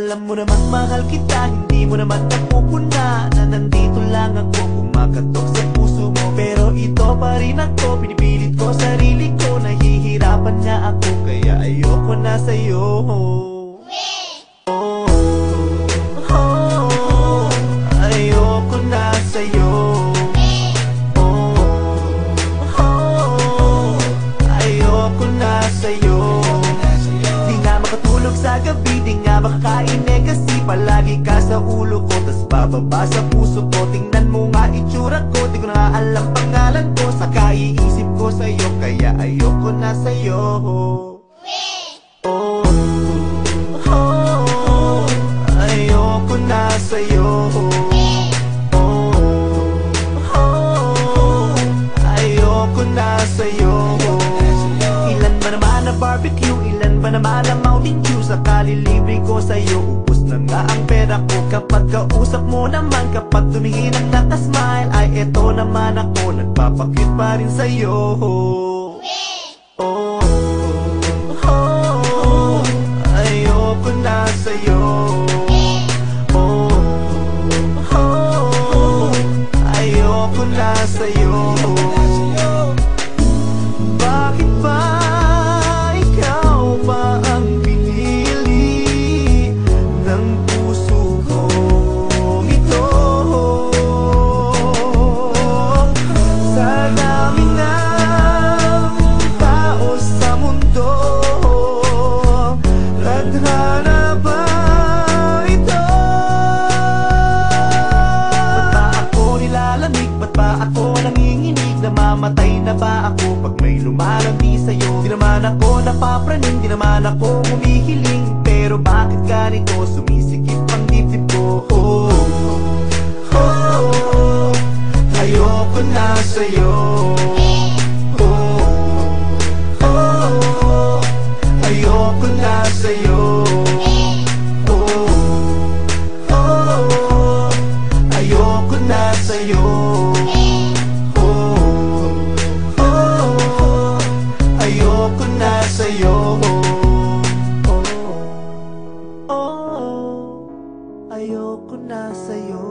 Alam mo namang mahal kita, hindi mo naman napupuna na nandito lang ako, kumakatok sa puso mo. Pero ito pa rin ako, pinipilit ko sarili ko, nahihirapan nga ako, kaya ayoko na sa'yo. Ayoko na sa'yo. Ayoko na sa'yo. Di nga makatulog sa gabi, di nga makakain kasi palagi ka sa ulo ko, tas bababa sa puso ko. Tingnan mo nga itsura ko, di ko na alam pangalan ko, saka iisip ko sa'yo, kaya ayoko na sa'yo. Ayoko na sa'yo. Ayoko na sa'yo. Ilan ba naman na barbecue, ilan ba naman na Mountain Dew, saka lilibre ko sa'yo, ubos na nga ang pera ko. Kapag kausap mo naman, kapag tumingin ang nakasmile, ay eto naman ako, nagpapakit pa rin sa'yo. Ayoko na sa'yo. Ayoko na sa'yo. Bakit ba ikaw ba ang pinili ng puso kong ito? Sa dami ng tao sa mundo, tadhana ba ito? Ba't ba ako nilalamig? Ba't ba ako nanginginig? Namamatay na ba ako pag may lumalandi sa'yo? Di naman ako napapraning, di naman ako humihiling, pero bakit ganito sumisikip ang dibdib ko? Ayoko na sa'yo. Ayoko na sa'yo. Ayoko na sa'yo. Ayoko na sa'yo. Ayoko na sa'yo.